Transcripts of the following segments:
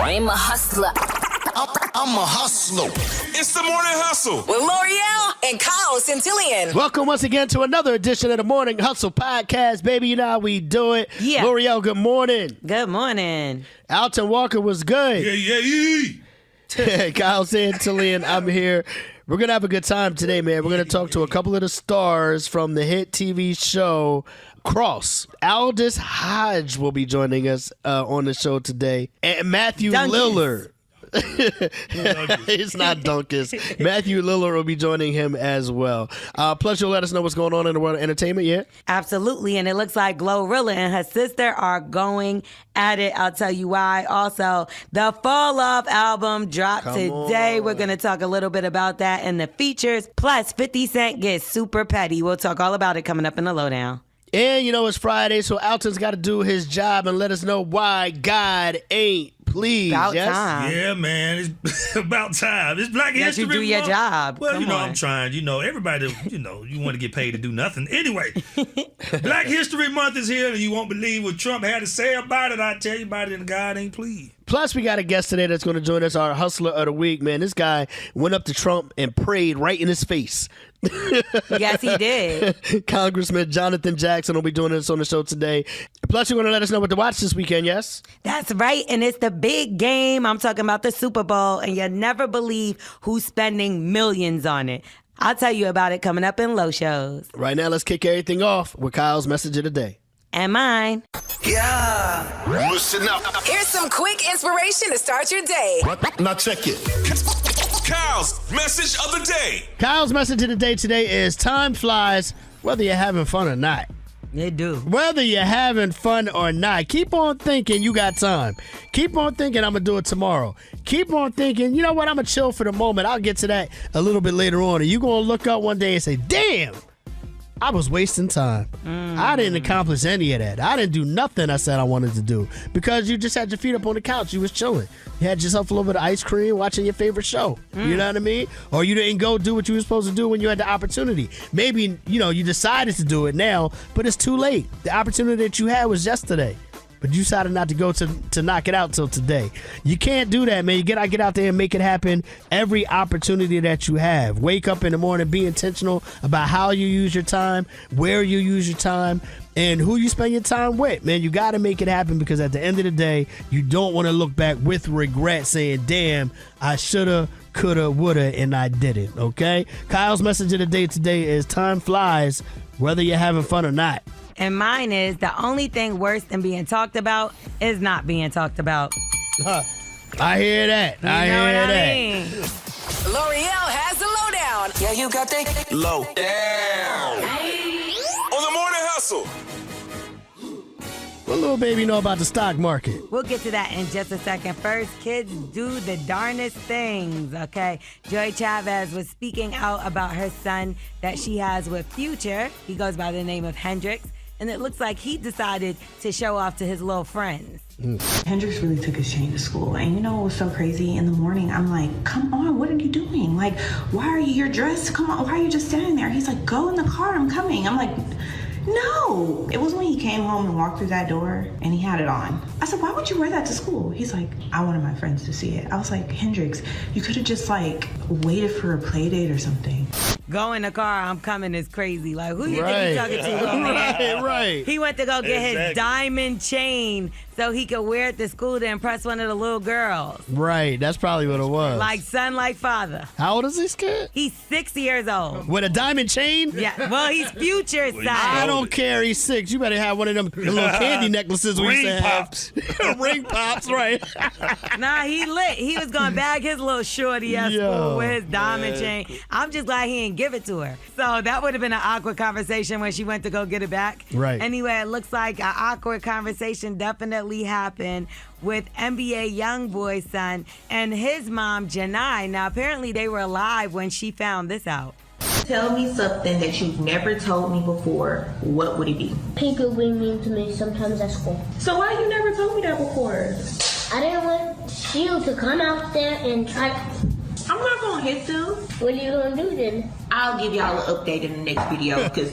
I'm a hustler. I'm a hustler. It's the Morning Hustle with L'Oreal and Kyle Centillion. Welcome once again to another edition of the Morning Hustle Podcast, baby. You know how we do it. Yeah. L'Oreal, good morning. Good morning. Alton Walker was good. Kyle Centillion, I'm here. We're going to have a good time today, man. We're going to talk to a couple of the stars from the hit TV show Cross. Aldous Hodge will be joining us on the show today. And Matthew Lillard. It's not Dunkus. Matthew Lillard will be joining him as well. Plus, you'll let us know what's going on in the world of entertainment, yeah? Absolutely. And it looks like Glorilla and her sister are going at it. I'll tell you why. Also, the Fall Off album dropped today. We're going to talk a little bit about that and the features. Plus, 50 Cent gets super petty. We'll talk all about it coming up in the lowdown. And you know it's Friday, so Alton's got to do his job and let us know why God ain't pleased. About yes? time. Yeah, man, it's about time. It's Black History Month. You do your job. Well, Come you know, on. I'm trying. You know, everybody, you want to get paid to do nothing. Anyway, Black History Month is here, and you won't believe what Trump had to say about it. I tell you about it, and God ain't pleased. Plus, we got a guest today that's going to join us, our Hustler of the Week, man. This guy went up to Trump and prayed right in his face. Yes, he did. Congressman Jonathan Jackson will be doing this on the show today. Plus, you're going to let us know what to watch this weekend, yes? That's right. And it's the big game. I'm talking about the Super Bowl. And you'll never believe who's spending millions on it. I'll tell you about it coming up in Low Shows. Right now, let's kick everything off with Kyle's message of the day. And mine. Yeah. Listen up. Here's some quick inspiration to start your day. Now check it. Kyle's message of the day. Kyle's message of the day today is time flies whether you're having fun or not. They do. Whether you're having fun or not, keep on thinking you got time. Keep on thinking I'm going to do it tomorrow. Keep on thinking, you know what, I'm going to chill for the moment. I'll get to that a little bit later on. And you're going to look up one day and say, damn, I was wasting time. I didn't accomplish any of that. I didn't do nothing I said I wanted to do because you just had your feet up on the couch. You was chilling. You had yourself a little bit of ice cream watching your favorite show. You know what I mean? Or you didn't go do what you were supposed to do when you had the opportunity. Maybe, you decided to do it now, but it's too late. The opportunity that you had was yesterday. But you decided not to go to knock it out till today. You can't do that, man. You gotta get out there and make it happen every opportunity that you have. Wake up in the morning, be intentional about how you use your time, where you use your time, and who you spend your time with. Man, you gotta make it happen because at the end of the day, you don't want to look back with regret saying, damn, I shoulda, coulda, woulda, and I didn't, okay? Kyle's message of the day today is time flies whether you're having fun or not. And mine is the only thing worse than being talked about is not being talked about. I hear that. I hear that. L'Oreal has the lowdown. Yeah, you got that low down. On the Morning Hustle. What little baby know about the stock market? We'll get to that in just a second. First, kids do the darnest things, okay? Joy Chavez was speaking out about her son that she has with Future. He goes by the name of Hendrix. And it looks like he decided to show off to his little friends. Hendrix really took his chain to school. And you know what was so crazy? In the morning, I'm like, come on, what are you doing? Like, why are you, you're dressed? Come on, why are you just standing there? He's like, go in the car, I'm coming. I'm like, no. It was when he came home and walked through that door and he had it on. I said, why would you wear that to school? He's like, I wanted my friends to see it. I was like, Hendrix, you could have just waited for a play date or something. Go in the car, I'm coming is crazy. Like, who you think you talking to? Right. He went to go get his diamond chain so he could wear it to school to impress one of the little girls. Right, that's probably what it was. Like son, like father. How old is this kid? He's 6 years old. With a diamond chain? Yeah, well, he's Future's son. I don't care, he's 6. You better have one of them little candy necklaces we used to have. Ring pops, right. Nah, he lit. He was going to bag his little shorty at school with his diamond chain. I'm just glad he didn't give it to her. So that would have been an awkward conversation when she went to go get it back. Right. Anyway, it looks like an awkward conversation definitely happened with NBA Youngboy's son and his mom, Janai. Now, apparently they were alive when she found this out. Tell me something that you've never told me before. What would it be? People be mean to me sometimes at school. So why you never told me that before? I didn't want you to come out there and try. I'm not gonna hit them. What are you gonna do then? I'll give y'all an update in the next video because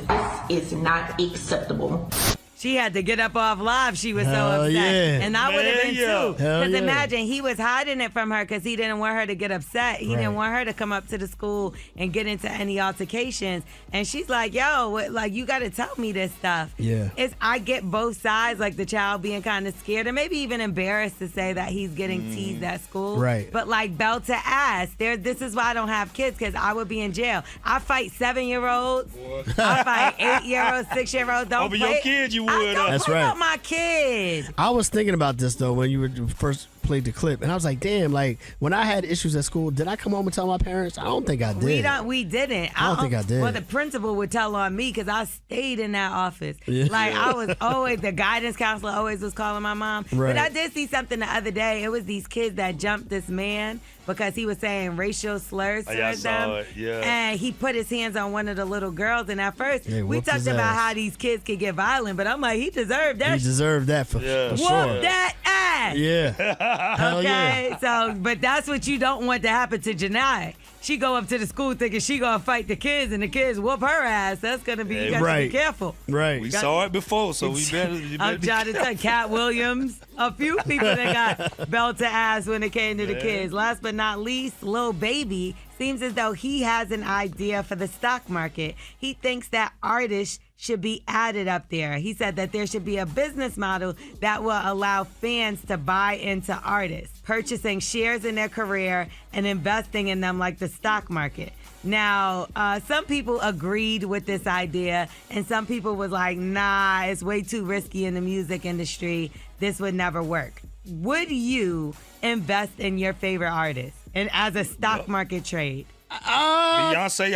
this is not acceptable. She had to get up off live. She was so Hell upset. yeah. And I would have been Yeah. too. Hell Because yeah. imagine he was hiding it from her because he didn't want her to get upset. He didn't want her to come up to the school and get into any altercations. And she's like, yo, like, you got to tell me this stuff. Yeah. I get both sides, like the child being kind of scared and maybe even embarrassed to say that he's getting teased at school. Right. But like belt to ass, this is why I don't have kids, because I would be in jail. I fight 7-year-olds. I fight 8-year-olds, 6-year-olds. Don't Over play. your kids, you I would. don't That's play right. about my kids. I was thinking about this though when you were first played the clip, and I was like, damn, like when I had issues at school, did I come home and tell my parents? I don't think I did. We didn't. I don't think I did. Well, the principal would tell on me because I stayed in that office. Yeah. Like I was always, the guidance counselor always was calling my mom. Right. But I did see something the other day. It was these kids that jumped this man because he was saying racial slurs Yeah, I towards saw them. it, yeah. And he put his hands on one of the little girls. And at first, Yeah, we whooped talked his about ass. how these kids could get violent. But I'm like, he deserved that. He deserved that for Whoop sure. that ass. Yeah. Hell Okay, yeah. so, but that's what you don't want to happen to Janai. She go up to the school thinking she gonna fight the kids, and the kids whoop her ass. That's gonna be, you gotta Right. be careful. Right. We saw it before, so we better. You better I'm be trying to tell Cat Williams, a few people that got belt to ass when it came to the kids. Last but not least, Lil Baby seems as though he has an idea for the stock market. He thinks that artists should be added up there. He said that there should be a business model that will allow fans to buy into artists, purchasing shares in their career and investing in them like the stock market. Now, some people agreed with this idea, and some people was like, nah, it's way too risky in the music industry. This would never work. Would you invest in your favorite artist and as a stock market trade? Beyonce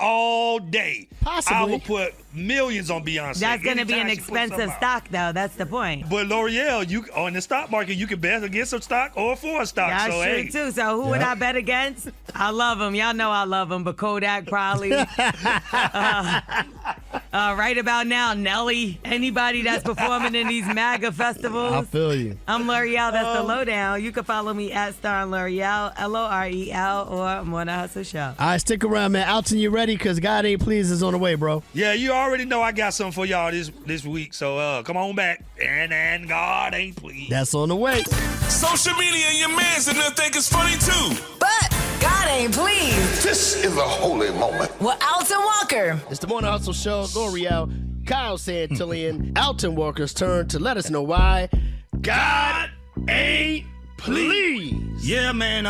all day. Possibly. I will put millions on Beyonce. That's going to be an Anytime she puts expensive something out. stock, though. That's the point. But L'Oreal, you on the stock market, you can bet against a stock or for a stock. That's so true, hey, too. So who would I bet against? I love him. Y'all know I love him, but Kodak probably. Right about now, Nelly. Anybody that's performing in these MAGA festivals. I feel you. I'm L'Oreal. That's the lowdown. You can follow me at Star L'Oreal, L'Orel, or Morning Hustle Show. All right, stick around, man. Alton, you ready? Because God Ain't Pleased is on the way, bro. Yeah, you already know I got something for y'all this week. So come on back. And God ain't pleased. That's on the way. Social media and your mans and they'll think it's funny too. But God ain't pleased. This is a holy moment. With Alton Walker. It's the Morning Hustle Show. L'Oreal, Kyle Santillian, Alton Walker's turn to let us know why God ain't pleased. Yeah, man.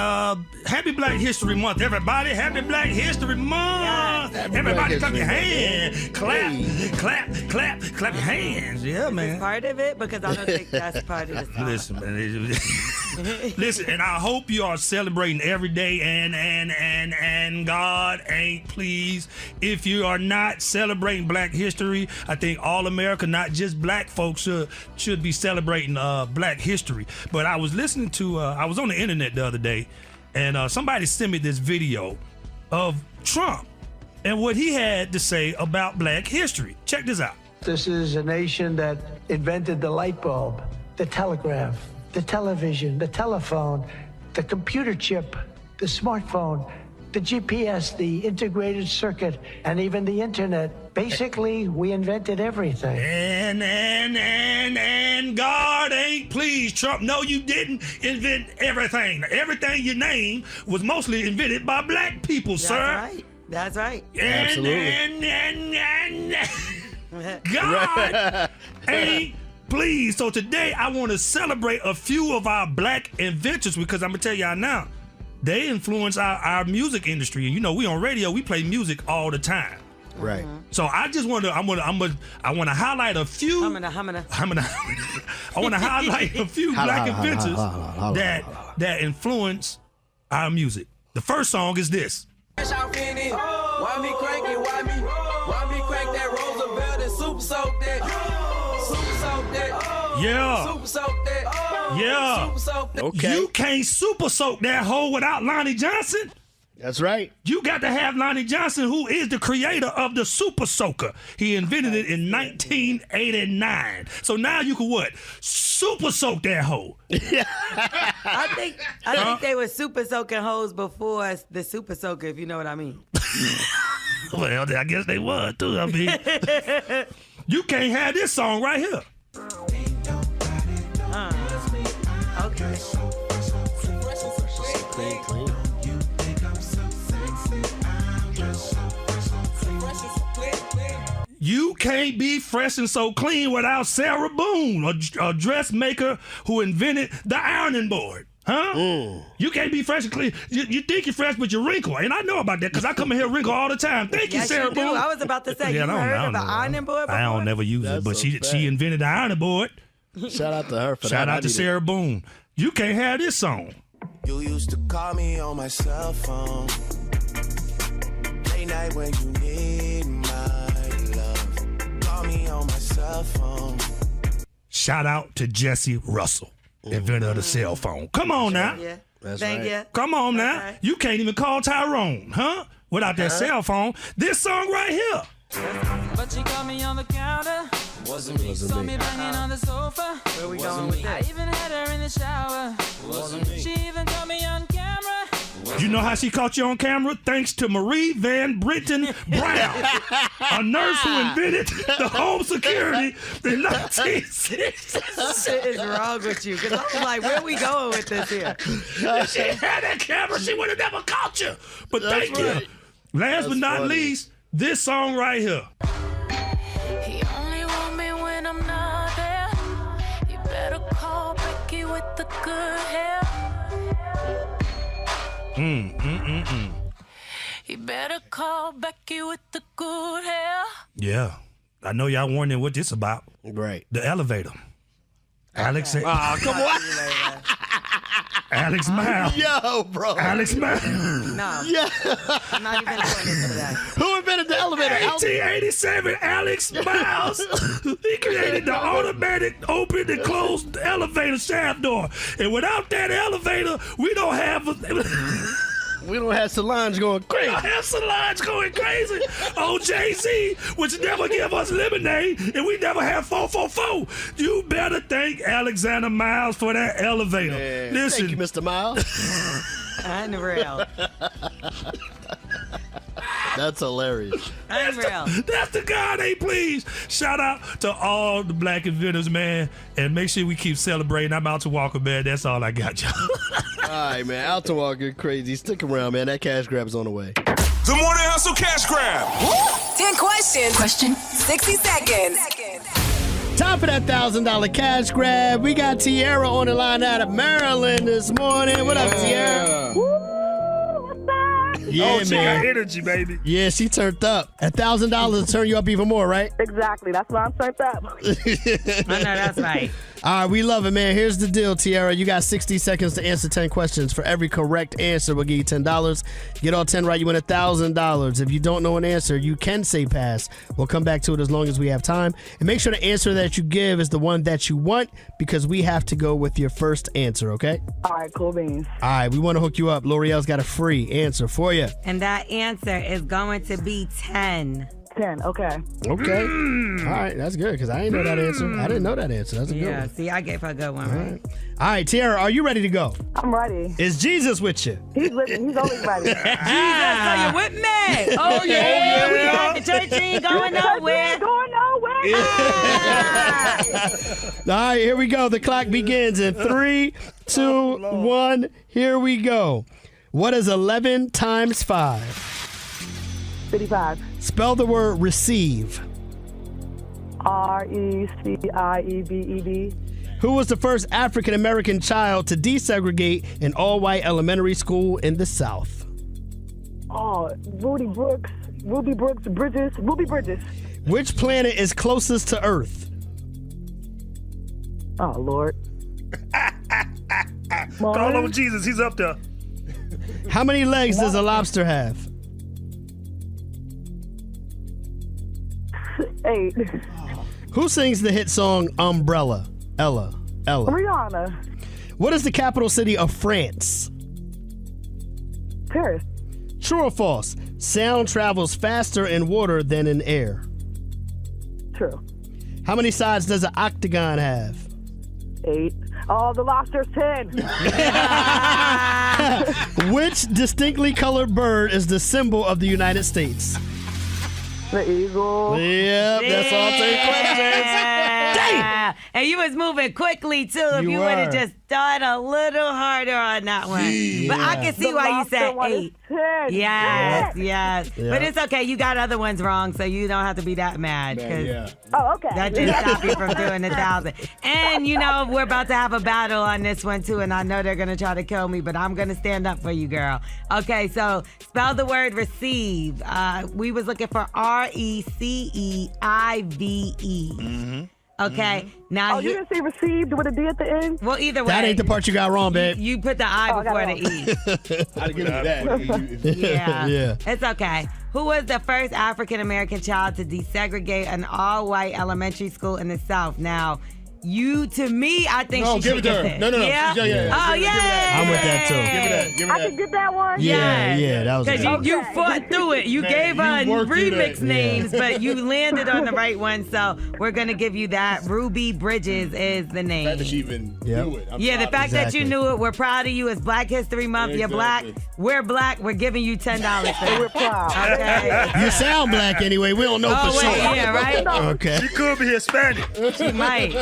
Happy Black History Month, everybody. Happy Black History Month. Happy Everybody Black clap your History hands. Clap your hands. Yeah, man. Part of it, because I don't think that's part of the song. Listen, man. Listen, and I hope you are celebrating every day and God ain't pleased. If you are not celebrating Black history, I think all America, not just black folks, should be celebrating Black history. But I was listening to, I was on the internet the other day, and somebody sent me this video of Trump and what he had to say about Black history. Check this out. This is a nation that invented the light bulb, the telegraph, the television, the telephone, the computer chip, the smartphone, the GPS, the integrated circuit, and even the internet. Basically, we invented everything. And God ain't pleased, Trump. No, you didn't invent everything. Everything you named was mostly invented by black people, sir. That's right. That's right. And God ain't pleased. So today I want to celebrate a few of our black inventors because I'm gonna tell y'all now, they influence our music industry. And you know, we on radio, we play music all the time. Right. So I just want to, I want to highlight a few. I want to highlight a few black inventors that influence our music. The first song is this. Why me crank it? Why me crank that Roosevelt and super soak that? Super soak that. Yeah. Super soak that. Yeah. Super soak that. Okay. You can't super soak that hole without Lonnie Johnson. That's right. You got to have Lonnie Johnson, who is the creator of the Super Soaker. He invented it in 1989. So now you can what? Super soak that hole. I think they were super soaking hoes before the super soaker, if you know what I mean. Well, I guess they were too. I mean, You can't have this song right here. Okay. You can't be fresh and so clean without Sarah Boone, a dressmaker who invented the ironing board. Huh? You can't be fresh and clean. You think you're fresh, but you wrinkle. And I know about that because I come in here wrinkle all the time. Thank you, Yes, Sarah you do. Boone. I was about to say, Yeah, you heard of the ironing board before? I don't never use it, but That's a she invented the ironing board. Shout out to her for that. Shout I out to need it. Sarah Boone. You can't have this song. You used to call me on my cell phone. Late night when you need my love. Call me on my cell phone. Shout out to Jesse Russell, inventor of the cell phone. Come on now. Yeah. That's Thank right. you. Come on now. Okay. You can't even call Tyrone, huh? Without that cell phone. This song right here. But she caught me on the counter. Wasn't me. Saw me banging on the sofa. Where we going with I this? even had her in the shower. Wasn't me. She even caught me on camera. You know how she caught you on camera? Thanks to Marie Van Britton Brown, a nurse who invented the home security in 1960. What shit is wrong with you? Because I was like, where we going with this here? If she had that camera, she would have never caught you. But thank right. you. Last but not funny. least, this song right here. He only want me when I'm not there. You better call Becky with the good hair. He better call Becky with the good hair. Yeah. I know y'all wondering what this about. Right. The elevator. Alex. Come on. Alex Miles. Yo, bro. Alex Miles. No. Yeah. I'm not even going into that. Who invented the elevator? 1887, Alex Miles. He created the automatic open and close elevator shaft door. And without that elevator, we don't have We don't have Solange going we crazy. don't have Solange going crazy on Jay-Z, which never give us lemonade, and we never have 444. You better thank Alexander Miles for that elevator. Man, Listen, thank you, Mr. Miles. Unreal. That's hilarious. Unreal. that's the guy they please. Shout out to all the black inventors, man. And make sure we keep celebrating. I'm out to Walker, man. That's all I got, y'all. All right, man. Alton Walker, crazy. Stick around, man. That cash grab's on the way. The Morning Hustle Cash Grab. 10 questions. 60 seconds. Time for that $1,000 cash grab. We got Tiara on the line out of Maryland this morning. What up, Tiara? Yeah, She got man. energy, baby. Yeah, she turned up. $1,000 will turn you up even more, right? Exactly. That's why I'm turned up. I know that's right. All right, we love it, man. Here's the deal, Tiara. You got 60 seconds to answer 10 questions. For every correct answer, we'll give you $10. Get all 10 right, you win $1,000. If you don't know an answer, you can say pass. We'll come back to it as long as we have time. And make sure the answer that you give is the one that you want, because we have to go with your first answer, okay? All right, cool beans. All right, we want to hook you up. L'Oreal's got a free answer for you. And that answer is going to be 10. 10, okay. Okay. All right, that's good, because I didn't know that answer. I didn't know that answer. That's a good Yeah, one. see, I gave her a good one, right? All right, Tiara, are you ready to go? I'm ready. Is Jesus with you? He's with me. He's always ready. Jesus, so you with me? Oh, yeah. We got the church ain't going nowhere. Going nowhere. All right, here we go. The clock begins in 3, 2, 1. Here we go. What is 11 times 5? 55. Spell the word receive. RECIEVED. Who was the first African American child to desegregate an all-white elementary school in the South? Oh, Ruby Brooks, Bridges. Which planet is closest to Earth? Oh, Lord. Call on Jesus. He's up there. How many legs does a lobster have? 8. Who sings the hit song Umbrella? Ella. Rihanna. What is the capital city of France? Paris. True or false? Sound travels faster in water than in air. True. How many sides does an octagon have? 8. Oh, the lobster's 10. Which distinctly colored bird is the symbol of the United States? The Eagles. Yep, that's all 10 questions. Yeah. And you was moving quickly too. If you would have were. just thought a little harder on that one. But I can see The why you lobster said one is 8. 10. Yes, yes. Yeah. But it's okay. You got other ones wrong, so you don't have to be that mad. 'Cause Yeah. Oh, okay. that didn't stop you from doing 1,000. And you know, we're about to have a battle on this one too, and I know they're gonna try to kill me, but I'm gonna stand up for you, girl. Okay, so spell the word receive. We was looking for RECEIVE. Okay, now Oh, you didn't say received with a D at the end? well, either way, That ain't the part you got wrong, babe. you put the I Oh, I got before it the E. I'd give you that. Yeah. Yeah. It's okay. Who was the first African American child to desegregate an all-white elementary school in the South? Now, you, to me, I think No, she give should it to get her. this. No. Yeah? Yeah. Oh, Give yeah. her that. I'm with that, too. Give her that. Give her I that. can get that one? Yeah, that was Because good. you fought through it. You Man, gave you her worked through remix that. names, but you landed on the right one. So we're going to give you that. Ruby Bridges is the The name. fact that she even knew it. I'm Yeah, the proud fact of that Exactly. you knew it, we're proud of you. It's Black History Month. You're black. Exactly. We're black. We're giving you $10 for We're that. proud. Okay. You sound black anyway. We don't know Oh, for wait, sure. yeah, right? Okay. She could be Hispanic. She might.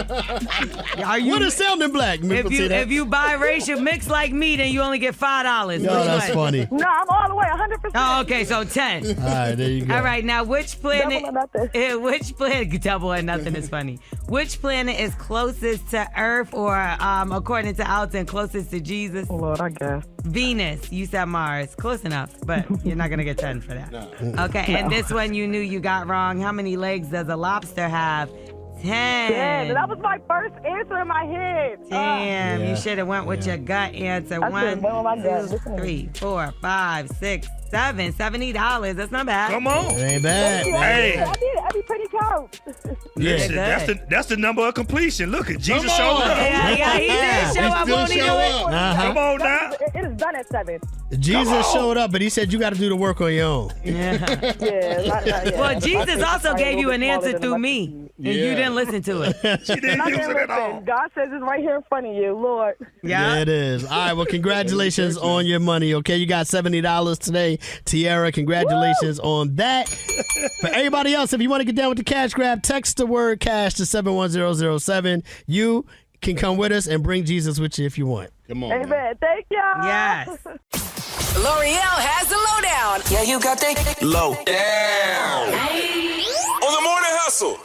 Are you? What is sounding black? If you biracial mix like me, then you only get $5. No, that's funny. No, I'm all the way, 100%. Oh, okay, so 10. All right, there you go. All right, now which planet? Double or nothing. Which planet? Double or nothing is funny. Which planet is closest to Earth, or according to Alton, closest to Jesus? Oh, Lord, I guess. Venus. You said Mars. Close enough, but you're not gonna get 10 for that. Okay, and this one you knew you got wrong. How many legs does a lobster have? 10. Yeah, that was my first answer in my head. Damn, Yeah. you should have went with your gut answer. I should've went with my gut. 1, 2, 3, 4, 5, 6, 7, $70. That's not bad. Come on. It ain't bad. Hey. I did it. Every penny counts. Listen, good. that's the number of completion. Look at Jesus Come showed on. up. Yeah, he did show up, Still won't he do show it? up. Uh-huh. Come on now. It is done at 7. Jesus showed up, but he said you got to do the work on your own. Yeah, not yet. Well, Jesus also gave you an answer through me, and you Yeah. didn't listen to it. She didn't use it at all. God says it's right here in front of you, Lord. Yeah, it is. All right, well, congratulations on your money, okay? You got $70 today. Tiara, congratulations on that. For everybody else, if you want to get down with the cash grab, text the word cash to 71007. You can come with us and bring Jesus with you if you want. Come on. man. Amen. Thank y'all. Yes. L'Oreal has the lowdown. Yeah, you got that. Low down. On the morning hustle.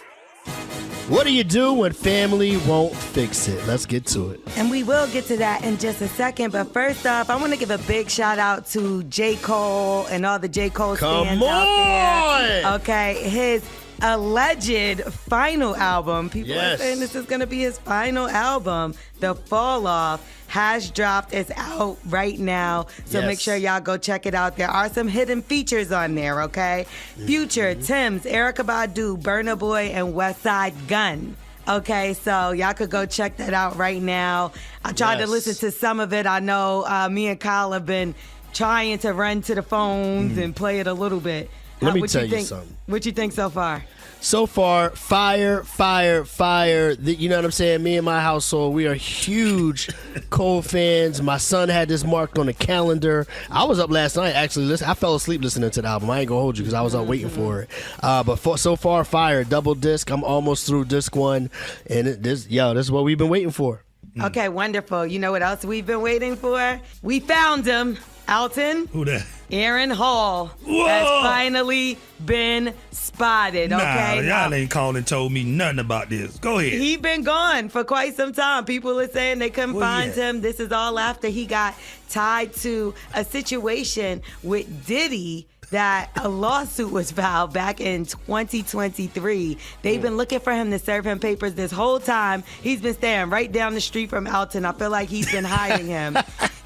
What do you do when family won't fix it? Let's get to it. And we will get to that in just a second. But first off, I want to give a big shout out to J. Cole and all the J. Cole fans out there. Okay, his alleged final album. People are saying this is going to be his final album. The Fall Off has dropped. It's out right now. So make sure y'all go check it out. There are some hidden features on there, okay? Future, Tim's, Erykah Badu, Burna Boy, and Westside Gunn. Okay, so y'all could go check that out right now. I tried to listen to some of it. I know me and Kyle have been trying to run to the phones and play it a little bit. Let me What tell you think, something. What you think so far? So far, fire. You know what I'm saying? Me and my household, we are huge Cole fans. My son had this marked on the calendar. I was up last night, actually. I fell asleep listening to the album. I ain't gonna hold you because I was up waiting for it. But so far, fire. Double disc. I'm almost through disc 1. And this is what we've been waiting for. Okay, wonderful. You know what else we've been waiting for? We found him. Alton. Who that? Aaron Hall Whoa. has finally been spotted, okay? Nah, y'all ain't called and told me nothing about this. Go ahead. He been gone for quite some time. People are saying they couldn't Where he find at? him. This is all after he got tied to a situation with Diddy that a lawsuit was filed back in 2023. They've been looking for him to serve him papers this whole time. He's been staying right down the street from Alton. I feel like he's been hiding him.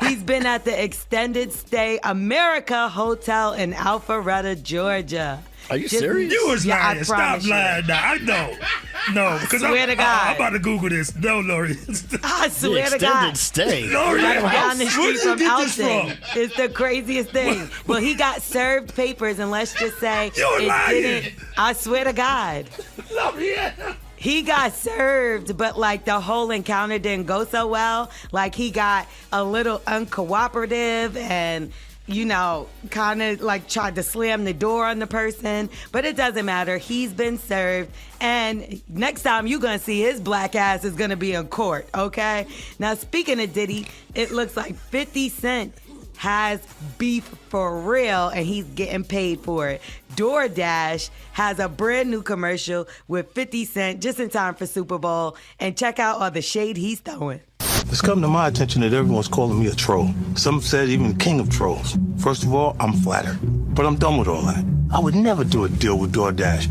He's been at the Extended Stay America Hotel in Alpharetta, Georgia. Are you serious? You was Yeah, I lying. Stop promise you. lying now. I know. No, because swear to God. I'm about to Google this. No, Lori. I swear to Extended God. stay. Lori, Right down the where street did you from get this Alton. from? It's the craziest thing. Well, he got served papers, and let's just say You're it lying. didn't. I swear to God. Lori, He got served, but like the whole encounter didn't go so well. Like he got a little uncooperative and kind of like tried to slam the door on the person, but it doesn't matter. He's been served, and next time you're gonna see his black ass is gonna be in court, okay? Now, speaking of Diddy, it looks like 50 Cent has beef for real, and he's getting paid for it. DoorDash has a brand new commercial with 50 Cent just in time for Super Bowl, and check out all the shade he's throwing. It's come to my attention that everyone's calling me a troll. Some said even king of trolls. First of all, I'm flattered, but I'm done with all that. I would never do a deal with DoorDash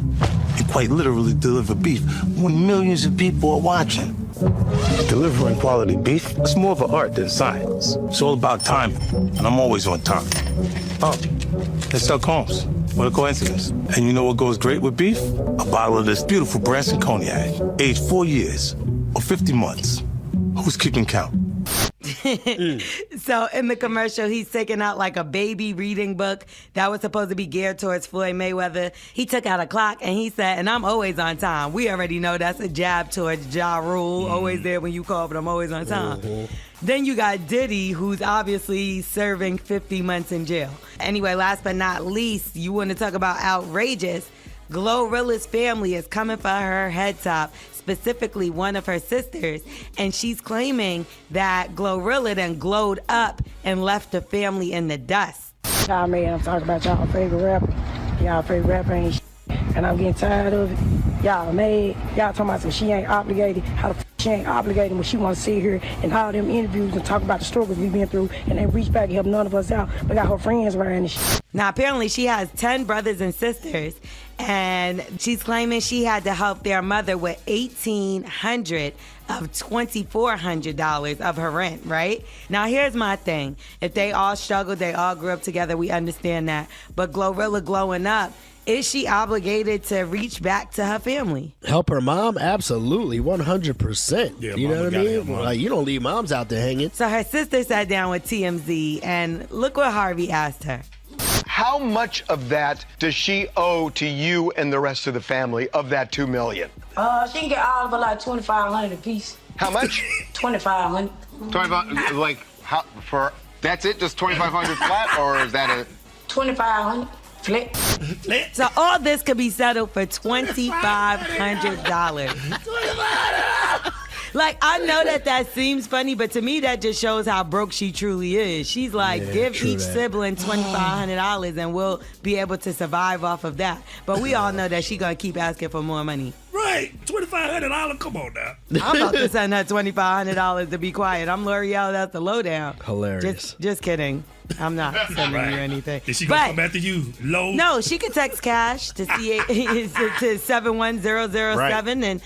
and quite literally deliver beef when millions of people are watching. Delivering quality beef is more of an art than science. It's all about timing, and I'm always on time. Oh, they sell Combs. What a coincidence. And you know what goes great with beef? A bottle of this beautiful Branson cognac, aged 4 years or 50 months. Who's keeping count? So in the commercial, he's taking out like a baby reading book that was supposed to be geared towards Floyd Mayweather. He took out a clock and he said, and I'm always on time. We already know that's a jab towards Ja Rule. Always there when you call, but I'm always on time. Then you got Diddy, who's obviously serving 50 months in jail. Anyway, last but not least, you want to talk about outrageous. Glorilla's family is coming for her head top, specifically one of her sisters, and she's claiming that Glorilla done glowed up and left the family in the dust. Y'all man, I'm talking about y'all favorite rapper. Y'all favorite rapper ain't shit, and I'm getting tired of it. Y'all mad. Y'all talking about some she ain't obligated. How the she ain't obligated when she want to sit here and all them interviews and talk about the struggles we've been through, and they reach back and help none of us out. But got her friends around and shit. Now, apparently she has 10 brothers and sisters, and she's claiming she had to help their mother with $1,800 of $2,400 of her rent, right? Now, here's my thing. If they all struggled, they all grew up together, we understand that. But Glorilla glowing up, is she obligated to reach back to her family? Help her mom? Absolutely, 100%. Yeah, you know mama what I gotta mean? help mom. Like, you don't leave moms out there hanging. So her sister sat down with TMZ, and look what Harvey asked her. How much of that does she owe to you and the rest of the family of that $2 million? She can get all of it like $2,500 a piece. How much? $2,500. 25, like, how, for, that's it, just 2,500 flat, or is that a... $2,500 flat. So all this could be settled for $2,500. Like, I know that seems funny, but to me that just shows how broke she truly is. She's like, give each sibling $2,500 and we'll be able to survive off of that. But we all know that she gonna keep asking for more money. Right, $2,500. Come on now. I'm about to send her $2,500 to be quiet. I'm L'Oreal. That's the lowdown. Hilarious. Just kidding. I'm not sending you anything. Is she gonna come after you? Low? No, she could text cash to to 71007, and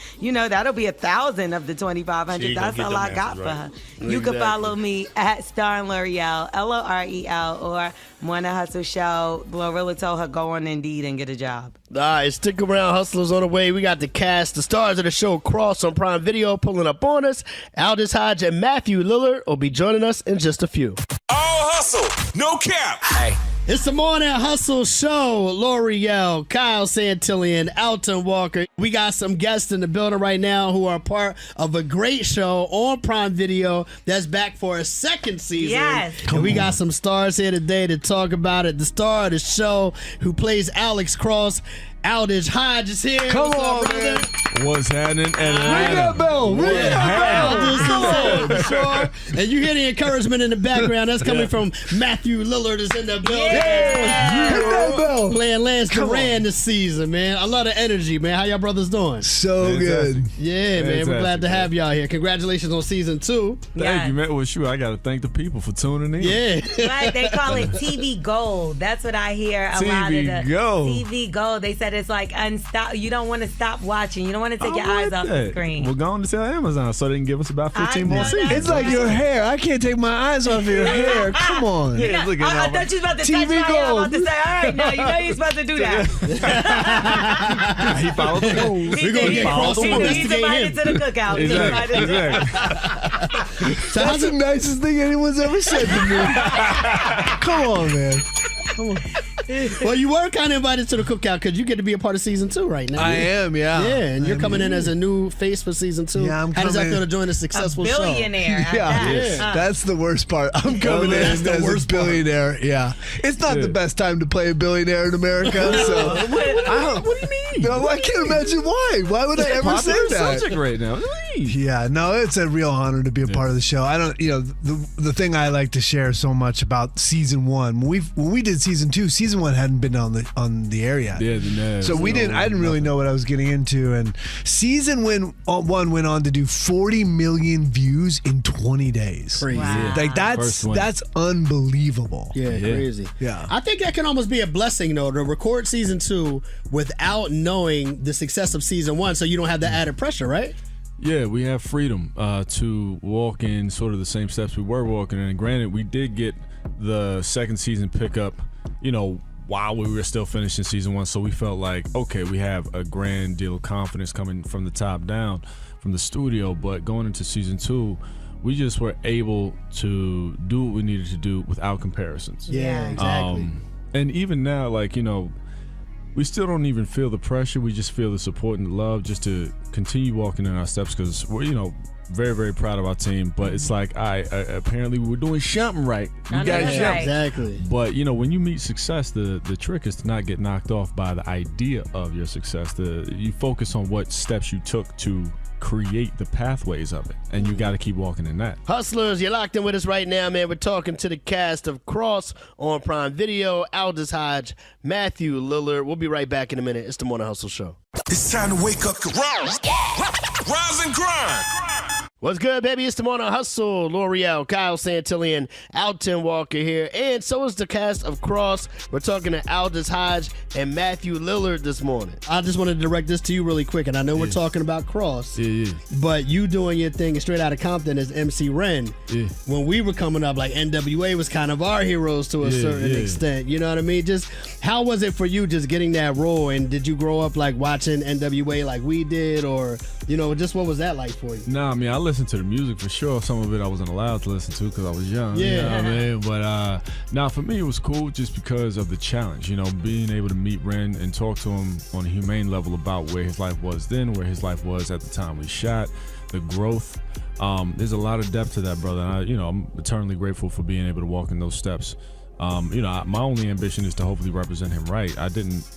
that'll be 1,000 of the 2,500. That's all I got for her. You can follow me at Star and L'Oreal, LOREL, or Morning Hustle Show. Glorilla told her go on Indeed and get a job. All right, stick around. Hustlers on the way. We got the cast, the stars of the show, Cross on Prime Video, pulling up on us. Aldous Hodge and Matthew Lillard will be joining us in just a few. All hustle, no cap. Hey. It's the Morning Hustle Show. L'Oreal, Kyle Santillan, Alton Walker. We got some guests in the building right now who are part of a great show on Prime Video that's back for a second season. Yes. And we got some stars here today to talk about it. The star of the show who plays Alex Cross, Aldous Hodge is here. Come on, brother? man. What's happening? And Ring that bell. Ring that bell. Come Sure. And you hear the encouragement in the background. That's coming from Matthew Lillard is in the building. Yeah. Hit that bell. Playing Lance Duran this season, man. I love the energy, man. How y'all brothers doing? So good. Yeah, man. We're glad to have y'all here. Congratulations on season 2. Thank you, man. Well, sure, I got to thank the people for tuning in. Yeah. Right, they call it TV Gold. That's what I hear a lot of TV the Gold. TV Gold. They said it's like you don't want to stop watching. You don't want to take your eyes off the screen. We're going to tell Amazon so they can give us about 15 more seasons. It's like your hair. I can't take my eyes off your hair. Come on. Yeah, look at I thought you was about to touch my hair. I was about to say, all right, now you know you're supposed to do that. He followed the rules. We're going to get Cross to He's investigate invited him. to the cookout. Exactly. That's the nicest thing anyone's ever said to me. Come on, man. Come on. Well, you were kind of invited to the cookout because you get to be a part of season 2 right now. I am, yeah. Yeah, and you're coming in as a new face for season 2. Yeah, I'm How does that coming- feel to join a successful show? Billionaire. at Yeah, that. that's the worst part. I'm coming in that's as the a worst part. billionaire. Yeah, it's not the best time to play a billionaire in America. So What do you mean? no, I can't imagine why. Why would I ever say Popular that? subject right now. What do you mean? Yeah, no, it's a real honor to be a part of the show. I don't, the thing I like to share so much about season 1. When we did season 2, season 1 hadn't been on the air yet. Yeah, no, So I didn't really know what I was getting into. And season 1 went on to do 40 million views in 20 days. Crazy. Wow. Like First one. that's unbelievable. Yeah, crazy. Yeah. I think that can almost be a blessing, though, to record season 2 without knowing the success of season 1, so you don't have that added pressure, right? Yeah, we have freedom to walk in sort of the same steps we were walking in. And granted, we did get the second season pickup, while we were still finishing season 1. So we felt like, okay, we have a grand deal of confidence coming from the top down from the studio. But going into season 2, we just were able to do what we needed to do without comparisons. Yeah, exactly. And even now, we still don't even feel the pressure. We just feel the support and the love just to continue walking in our steps because we're, very, very proud of our team. But it's like, apparently we're doing something right. We got That's something. right. Exactly. But, when you meet success, the trick is to not get knocked off by the idea of your success. You focus on what steps you took to create the pathways of it, and you got to keep walking in that. Hustlers, you're locked in with us right now, man. We're talking to the cast of Cross on Prime Video, Aldous Hodge, Matthew Lillard. We'll be right back in a minute. It's the Morning Hustle Show. It's time to wake up. Rise and grind. What's good, baby? It's the Morning Hustle. L'Oreal, Kyle Santillan, Alton Walker here, and so is the cast of Cross. We're talking to Aldous Hodge and Matthew Lillard this morning. I just wanted to direct this to you really quick, and I know we're talking about Cross, but you doing your thing straight out of Compton as MC Ren. When we were coming up, like NWA was kind of our heroes to a certain extent. You know what I mean? Just how was it for you just getting that role, and did you grow up like watching NWA like we did, or just what was that like for you? Nah, I mean, I listened to the music for sure. Some of it I wasn't allowed to listen to because I was young. Yeah. You know what I mean? But for me, it was cool just because of the challenge. Being able to meet Ren and talk to him on a humane level about where his life was then, where his life was at the time we shot, the growth. There's a lot of depth to that, brother. And I'm eternally grateful for being able to walk in those steps. My only ambition is to hopefully represent him right.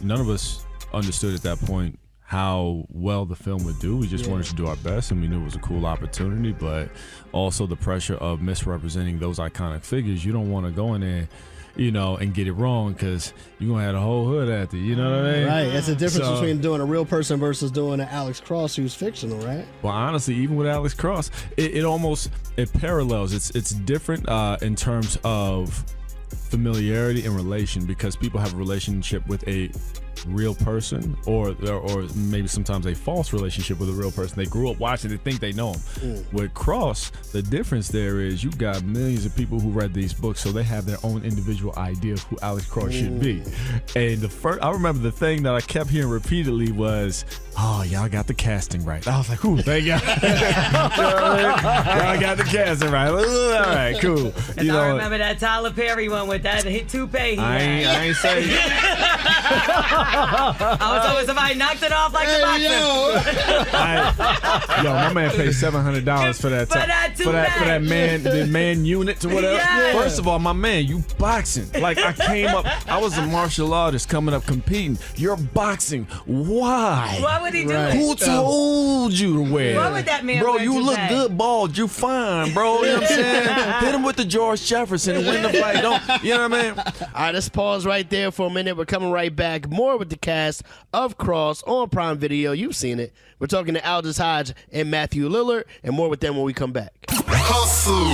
None of us understood at that point how well the film would do. We just wanted to do our best, and we knew it was a cool opportunity, but also the pressure of misrepresenting those iconic figures. You don't want to go in there, and get it wrong because you're going to have the whole hood after, you know what I mean? Right, that's the difference between doing a real person versus doing an Alex Cross who's fictional, right? Well, honestly, even with Alex Cross, it almost parallels. It's different in terms of familiarity and relation because people have a relationship with a real person or maybe sometimes a false relationship with a real person. They grew up watching, they think they know him. With Cross, the difference there is you've got millions of people who read these books, so they have their own individual idea of who Alex Cross should be. And I remember the thing that I kept hearing repeatedly was, "Oh, y'all got the casting right." I was like, "Ooh, thank y'all." Y'all got the casting right. All right, cool. I remember that Tyler Perry one with that toupee he I ain't saying. I was hoping somebody knocked it off like the boxer. My man paid $700 for that. For that man unit or whatever. Yeah. First of all, my man, you boxing. Like I came up, I was a martial artist coming up competing. You're boxing. Why? What would he do? Right. Who told you to wear? What would that man Bro, wear you look today? good bald. You fine, bro. You know what I'm saying? Hit him with the George Jefferson and win the fight. You know what I mean? All right, let's pause right there for a minute. We're coming right back. More with the cast of Cross on Prime Video. You've seen it. We're talking to Aldous Hodge and Matthew Lillard, and more with them when we come back. Hustle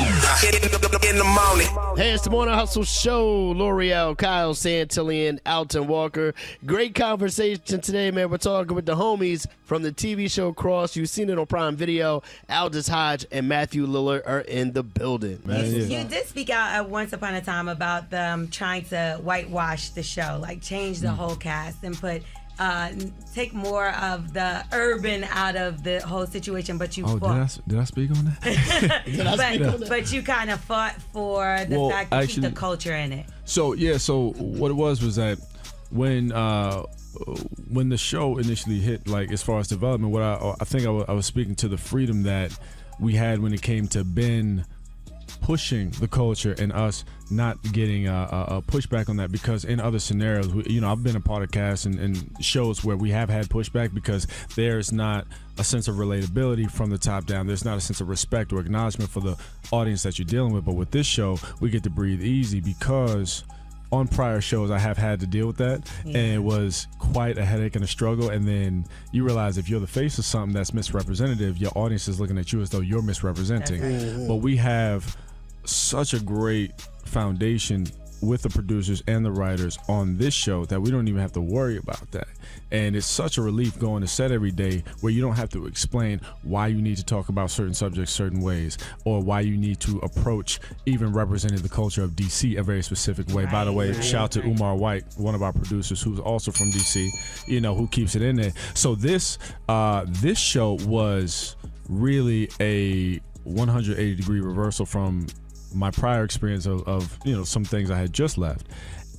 in the morning. Hey, it's the Morning Hustle Show. L'Oreal, Kyle Santillan, Alton Walker. Great conversation today, man. We're talking with the homies from the TV show Cross. You've seen it on Prime Video. Aldous Hodge and Matthew Lillard are in the building. You did speak out once upon a time about them trying to whitewash the show, like change the whole cast and put take more of the urban out of the whole situation, but you fought. Did I speak on that? But you kind of fought for the fact to keep the culture in it. So what it was that when the show initially hit, like as far as development, what I think I was speaking to the freedom that we had when it came to Ben pushing the culture and us not getting a pushback on that, because in other scenarios, I've been a part of casts and shows where we have had pushback because there's not a sense of relatability from the top down. There's not a sense of respect or acknowledgement for the audience that you're dealing with. But with this show, we get to breathe easy because on prior shows, I have had to deal with that, and it was quite a headache and a struggle. And then you realize if you're the face of something that's misrepresentative, your audience is looking at you as though you're misrepresenting. Right. But we have such a great foundation with the producers and the writers on this show that we don't even have to worry about that. And it's such a relief going to set every day where you don't have to explain why you need to talk about certain subjects certain ways, or why you need to approach even representing the culture of DC a very specific way. By the way, shout out to Umar White, one of our producers who's also from DC, who keeps it in there. So this show was really a 180-degree reversal from my prior experience of some things I had just left.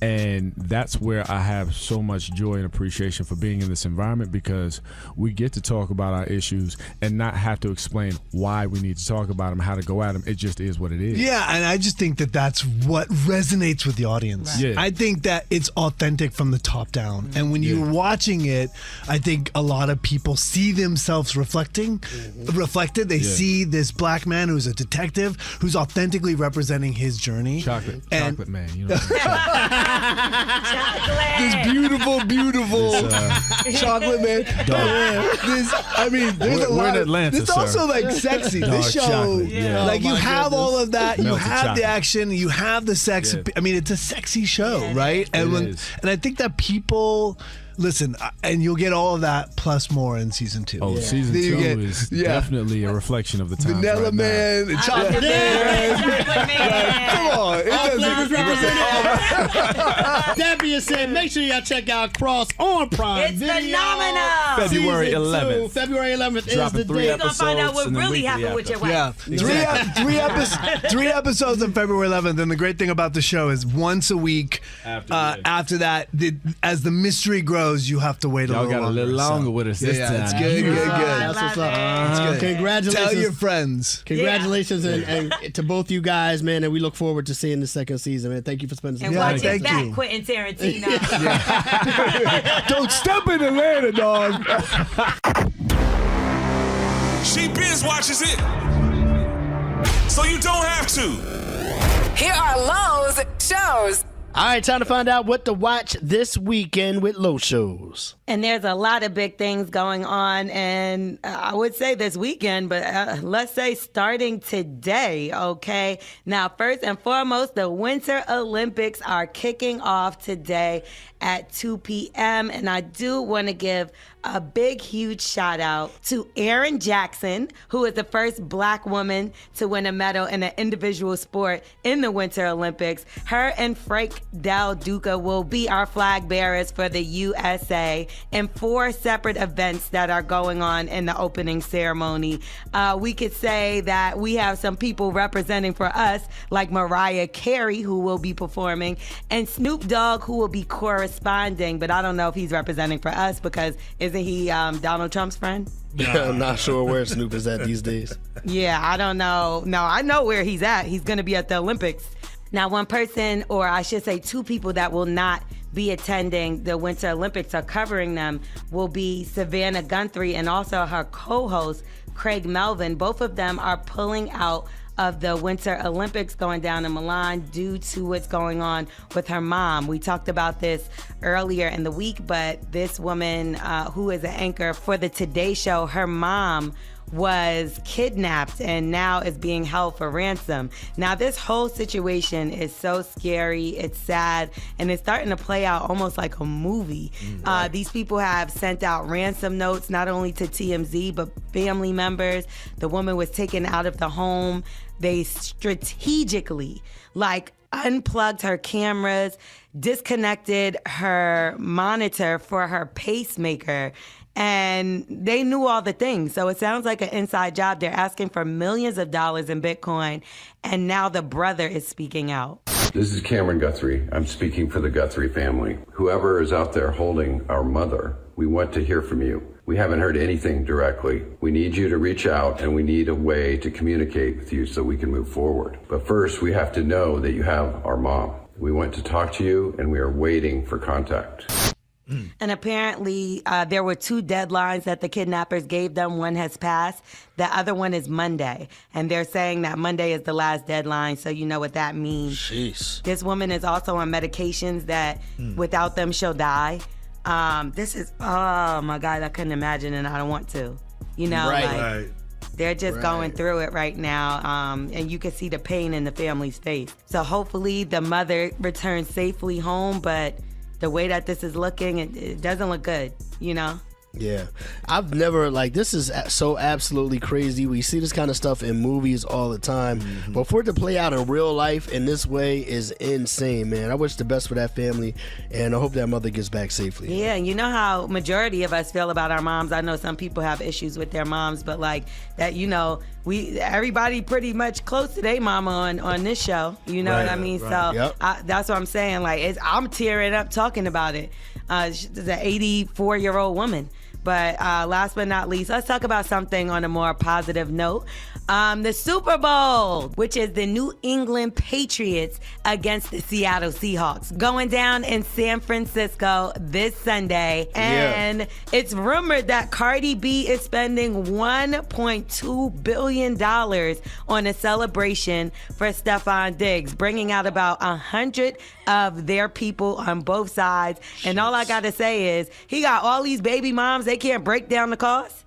And that's where I have so much joy and appreciation for being in this environment, because we get to talk about our issues and not have to explain why we need to talk about them, how to go at them. It just is what it is. Yeah, and I just think that that's what resonates with the audience. Right. Yeah. I think that it's authentic from the top down. And when you're watching it, I think a lot of people see themselves reflected. They see this black man who's a detective who's authentically representing his journey. Chocolate man, This beautiful chocolate man. There's a lot. We're in Atlanta, It's also like sexy. This show, chocolate, yeah. like you have all of that. You Melted have chocolate. the action. You have the sex. Yeah. It's a sexy show, right? And It is. and I think that people listen, and you'll get all of that plus more in season 2. Oh, season 2 is definitely a reflection of the times Vanilla right Man, now. Chocolate Man. Come on, it All doesn't- flavors represented. That being said, make sure y'all check out Cross on Prime It's Video. phenomenal. February Season 11th. 2, February 11th is Dropping the 3 date. You're gonna find out what and then really weekly happened with your wife. Yeah, Exactly. three episodes on February 11th, and the great thing about the show is once a week. After that, as the mystery grows, you have to wait a Y'all little got a longer. little longer with us this time. It's good. That's what's up. Congratulations. Tell your friends. Congratulations and to both you guys, man, and we look forward to seeing the second season, man. Thank you for spending some And time. watch thank it back, you. Quentin Tarantino. Don't step in Atlanta, dog. She binge watches it, so you don't have to. Here are Lowe's shows. All right, time to find out what to watch this weekend with Low Shows. And there's a lot of big things going on, and I would say this weekend, but let's say starting today, okay? Now, first and foremost, the Winter Olympics are kicking off today at 2 p.m., and I do want to give a big, huge shout out to Erin Jackson, who is the first black woman to win a medal in an individual sport in the Winter Olympics. Her and Frank Del Duca will be our flag bearers for the USA in 4 separate events that are going on in the opening ceremony. We could say that we have some people representing for us, like Mariah Carey, who will be performing, and Snoop Dogg, who will be corresponding, but I don't know if he's representing for us because isn't he Donald Trump's friend? I'm not sure where Snoop is at these days. Yeah, I don't know. No, I know where he's at. He's going to be at the Olympics. Now, one person, or I should say 2 people that will not be attending the Winter Olympics or covering them will be Savannah Guthrie and also her co-host, Craig Melvin. Both of them are pulling out of the Winter Olympics going down in Milan due to what's going on with her mom. We talked about this earlier in the week, but this woman who is an anchor for the Today Show, her mom was kidnapped and now is being held for ransom. Now, this whole situation is so scary, it's sad, and it's starting to play out almost like a movie. These people have sent out ransom notes, not only to TMZ, but family members. The woman was taken out of the home. They strategically, unplugged her cameras, disconnected her monitor for her pacemaker, and they knew all the things. So it sounds like an inside job. They're asking for millions of dollars in Bitcoin, and now the brother is speaking out. This is Cameron Guthrie. I'm speaking for the Guthrie family. Whoever is out there holding our mother, we want to hear from you. We haven't heard anything directly. We need you to reach out, and we need a way to communicate with you so we can move forward. But first, we have to know that you have our mom. We want to talk to you, and we are waiting for contact. And apparently, there were 2 deadlines that the kidnappers gave them. One has passed. The other one is Monday. And they're saying that Monday is the last deadline, so you know what that means. Jeez. This woman is also on medications that without them, she'll die. This is, oh my God, I couldn't imagine, and I don't want to. You know, Right. they're just going through it right now, and you can see the pain in the family's face. So hopefully the mother returns safely home, but the way that this is looking, it doesn't look good, you know? Yeah. I've never, this is so absolutely crazy. We see this kind of stuff in movies all the time. But for it to play out in real life in this way is insane, man. I wish the best for that family, and I hope that mother gets back safely. Yeah, and you know how majority of us feel about our moms. I know some people have issues with their moms, but that, everybody pretty much close to their mama on this show. You know what I mean? Right. So that's what I'm saying. I'm tearing up talking about it. She's an 84-year-old woman. But last but not least, let's talk about something on a more positive note. The Super Bowl, which is the New England Patriots against the Seattle Seahawks, going down in San Francisco this Sunday. And it's rumored that Cardi B is spending $1.2 billion on a celebration for Stephon Diggs, bringing out about 100 of their people on both sides. And all I got to say is, he got all these baby moms, they can't break down the cost.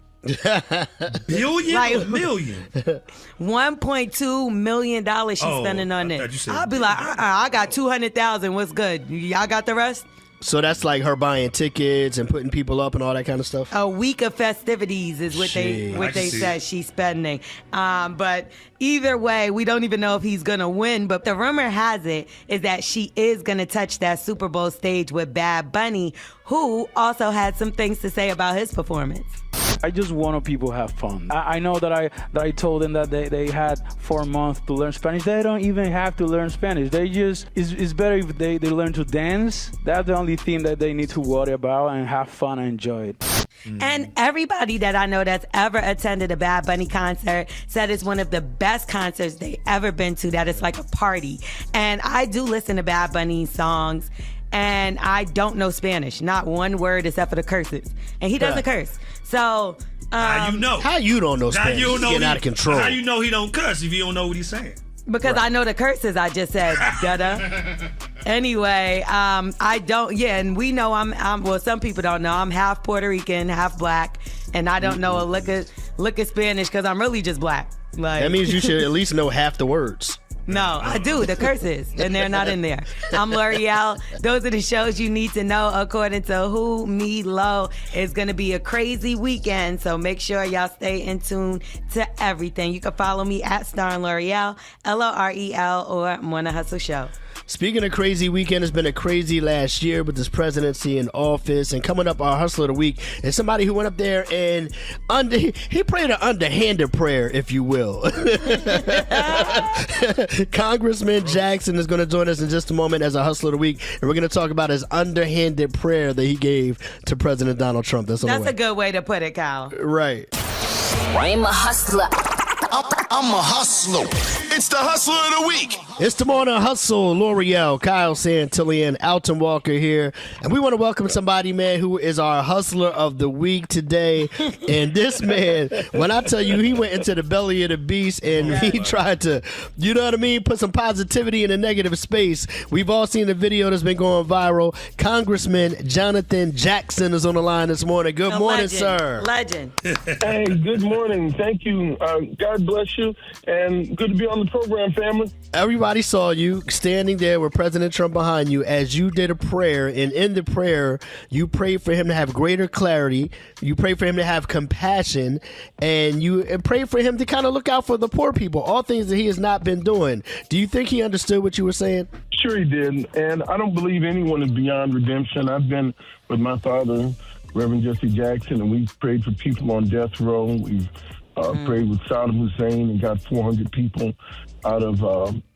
Billion or million? $1.2 million she's spending on this. I'll be like, I got 200,000. What's good? Y'all got the rest? So that's like her buying tickets and putting people up and all that kind of stuff? A week of festivities is what they said she's spending. But either way, we don't even know if he's going to win. But the rumor has it is that she is going to touch that Super Bowl stage with Bad Bunny, who also had some things to say about his performance. I just want people to have fun. I know that I told them that they had 4 months to learn Spanish. They don't even have to learn Spanish. They just, it's better if they learn to dance. That's the only thing that they need to worry about, and have fun and enjoy it. And everybody that I know that's ever attended a Bad Bunny concert said it's one of the best concerts they ever been to, that it's like a party. And I do listen to Bad Bunny songs, and I don't know Spanish, not one word except for the curses. And he doesn't curse. So, how you know? How you don't know Spanish? You don't know getting out of control. How you know he don't cuss if you don't know what he's saying? Because I know the curses I just said, Anyway, I don't, and we know well, some people don't know, I'm half Puerto Rican, half black, and I don't know a lick of Spanish because I'm really just black. That means you should at least know half the words. No, I do. The curses, and they're not in there. I'm L'Oreal. Those are the shows you need to know according to Who Me Low. It's going to be a crazy weekend, so make sure y'all stay in tune to everything. You can follow me at Star and L'Oreal, LOREL, or Mona Hustle Show. Speaking of crazy weekend, it's been a crazy last year with this presidency in office. And coming up, our Hustler of the Week is somebody who went up there and he prayed an underhanded prayer, if you will. Congressman Jackson is going to join us in just a moment as a Hustler of the Week. And we're going to talk about his underhanded prayer that he gave to President Donald Trump. That's a good way to put it, Kyle. Right. I'm a hustler. I'm a hustler. It's the Hustler of the Week. It's the Morning Hustle. L'Oreal, Kyle Santillan, Alton Walker here. And we want to welcome somebody, man, who is our Hustler of the Week today. And this man, when I tell you, he went into the belly of the beast and he tried to, you know what I mean, put some positivity in a negative space. We've all seen the video that's been going viral. Congressman Jonathan Jackson is on the line this morning. Good morning, sir. Legend. Hey, good morning. Thank you. God bless you. And good to be on the program, family. Everybody saw you standing there with President Trump behind you as you did a prayer, and in the prayer, you prayed for him to have greater clarity, you prayed for him to have compassion, and you prayed for him to kind of look out for the poor people, all things that he has not been doing. Do you think he understood what you were saying? Sure he did, and I don't believe anyone is beyond redemption. I've been with my father, Reverend Jesse Jackson, and we've prayed for people on death row. We've prayed with Saddam Hussein and got 400 people out of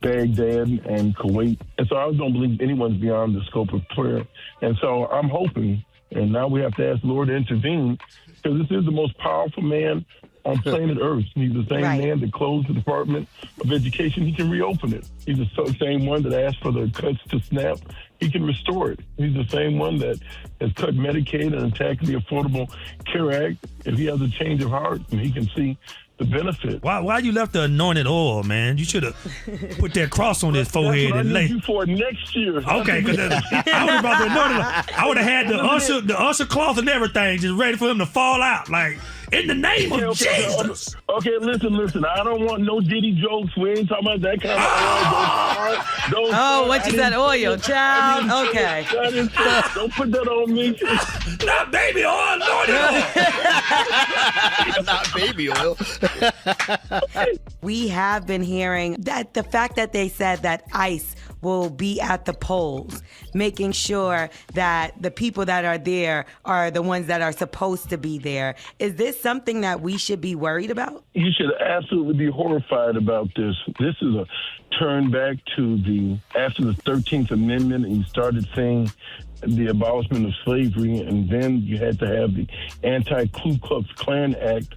Baghdad and Kuwait. And so I don't believe anyone's beyond the scope of prayer. And so I'm hoping, and now we have to ask the Lord to intervene, because this is the most powerful man on planet Earth. He's the same man that closed the Department of Education. He can reopen it. He's the same one that asked for the cuts to SNAP. He can restore it. He's the same one that has cut Medicaid and attacked the Affordable Care Act. If he has a change of heart, and he can see the benefit. Why you left the anointed oil, man? You should have put that cross on his forehead and lay. You for next year. Okay, because I would have brought the anointed. I would have had the usher cloth and everything, just ready for him to fall out, like in the name of Jesus. Okay, listen. I don't want no Diddy jokes. We ain't talking about that kind of oil. Oh, what you said, oil, child? Okay. Don't put that on me. Not baby oil, Not baby oil. We have been hearing that the fact that they said that ICE will be at the polls, making sure that the people that are there are the ones that are supposed to be there. Is this something that we should be worried about? You should absolutely be horrified about this. This is a turn back to after the 13th Amendment, and you started saying the abolishment of slavery, and then you had to have the anti-Ku Klux Klan Act.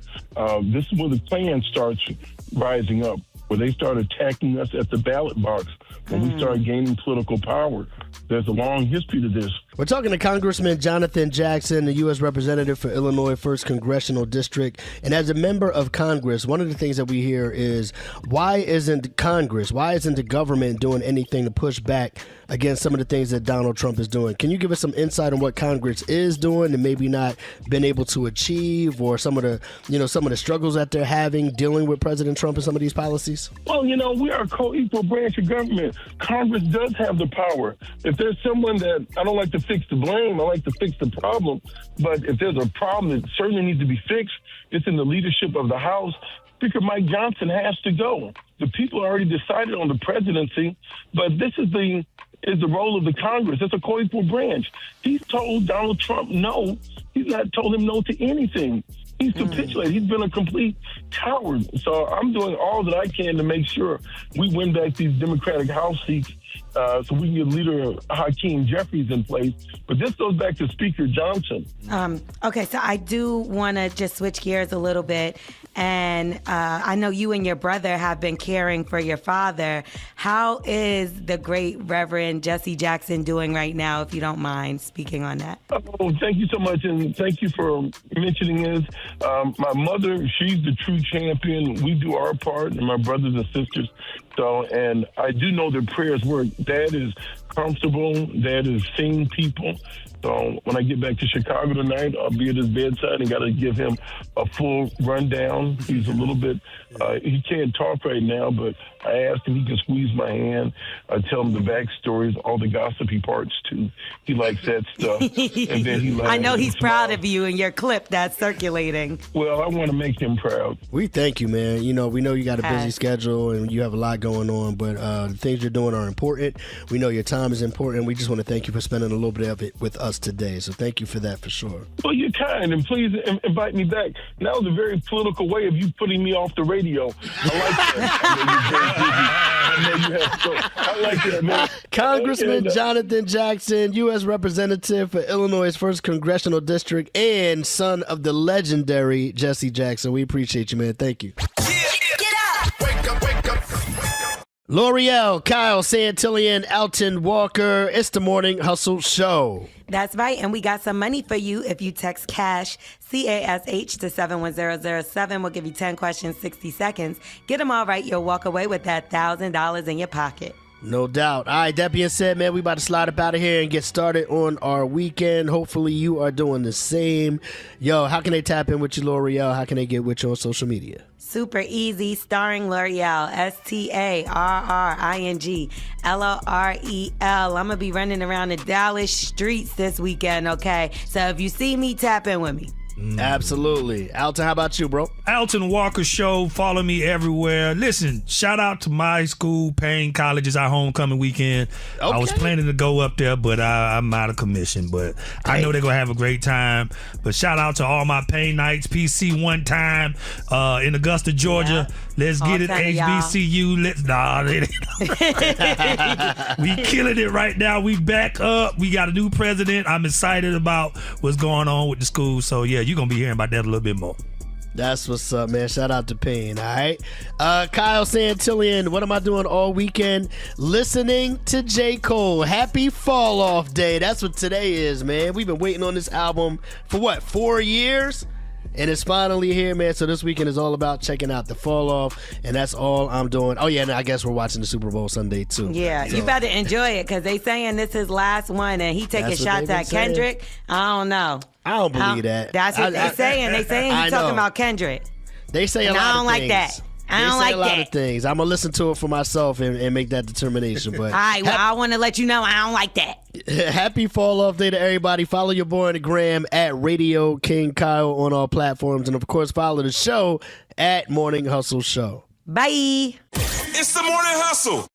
This is where the Klan starts rising up, where they start attacking us at the ballot box, when we start gaining political power. There's a long history to this. We're talking to Congressman Jonathan Jackson, the U.S. Representative for Illinois 1st Congressional District. And as a member of Congress, one of the things that we hear is, why isn't the government doing anything to push back against some of the things that Donald Trump is doing? Can you give us some insight on what Congress is doing and maybe not been able to achieve, or some of the struggles that they're having dealing with President Trump and some of these policies? Well, we are a co-equal branch of government. Congress does have the power. If there's someone that, I don't like to fix the blame, I like to fix the problem. But if there's a problem that certainly needs to be fixed, it's in the leadership of the House. Speaker Mike Johnson has to go. The people already decided on the presidency, but this is the role of the Congress. It's a co-equal branch. He's told Donald Trump no. He's not told him no to anything. He's capitulated. He's been a complete coward. So I'm doing all that I can to make sure we win back these Democratic House seats, so we can get leader Hakeem Jeffries in place. But this goes back to Speaker Johnson. Okay, so I do want to just switch gears a little bit. And I know you and your brother have been caring for your father. How is the great Reverend Jesse Jackson doing right now, if you don't mind speaking on that? Oh, thank you so much, and thank you for mentioning this. My mother, she's the true champion. We do our part, and my brothers and sisters. So, and I do know their prayers work. Dad is comfortable. Dad is seeing people. So when I get back to Chicago tonight, I'll be at his bedside and got to give him a full rundown. He's a little bit, he can't talk right now, but I asked him he can squeeze my hand. I tell him the backstories, all the gossipy parts too. He likes that stuff. And then he I know he's proud of you and your clip that's circulating. Well, I want to make him proud. We thank you, man. We know you got a busy schedule and you have a lot going on, but the things you're doing are important. We know your time is important. We just want to thank you for spending a little bit of it with us today. So thank you for that, for sure. Well, you're kind, and please invite me back. That was a very political way of you putting me off the radio. I like that. I know you have so. I like that, man. Congressman Jonathan Jackson, U.S. Representative for Illinois' 1st Congressional District and son of the legendary Jesse Jackson. We appreciate you, man. Thank you. L'Oreal, Kyle Santillan, Alton Walker. It's the Morning Hustle Show. That's right, and we got some money for you if you text CASH, C-A-S-H, to 71007. We'll give you 10 questions, 60 seconds. Get them all right, you'll walk away with that $1,000 in your pocket. No doubt. All right, that being said, man, we about to slide up out of here and get started on our weekend. Hopefully you are doing the same. Yo, how can they tap in with you, L'Oreal? How can they get with you on social media? Super easy, starring L'Oreal, STARRING LOREL. I'm going to be running around the Dallas streets this weekend, okay? So if you see me, tap in with me. Absolutely. Alton, how about you, bro? Alton Walker Show. Follow me everywhere. Listen, shout out to my school, Payne College. Is our homecoming weekend. I was planning to go up there, but I'm out of commission. But I know they're going to have a great time. But shout out to all my Payne Knights, PC one time in Augusta, Georgia. Let's get it, HBCU. We killing it right now. We back up. We got a new president. I'm excited about what's going on with the school. So, yeah, you're going to be hearing about that a little bit more. That's what's up, man. Shout out to Payne, all right? Kyle Santillian, what am I doing all weekend? Listening to J. Cole. Happy Fall Off Day. That's what today is, man. We've been waiting on this album for, 4 years? And it's finally here, man. So this weekend is all about checking out the Fall Off, and that's all I'm doing. Oh, yeah, and I guess we're watching the Super Bowl Sunday, too. Yeah, so. You better enjoy it, because they saying this is his last one, and he taking shots at Kendrick. I don't know. I don't believe that. That's what they saying. They saying he's talking about Kendrick. They say a lot of things. I don't like that. I don't like that. They say a lot of things. I'm going to listen to it for myself and make that determination. But all right, well, I want to let you know I don't like that. Happy Fall Off Day to everybody. Follow your boy on the gram at Radio King Kyle on all platforms. And, of course, follow the show at Morning Hustle Show. Bye. It's the Morning Hustle.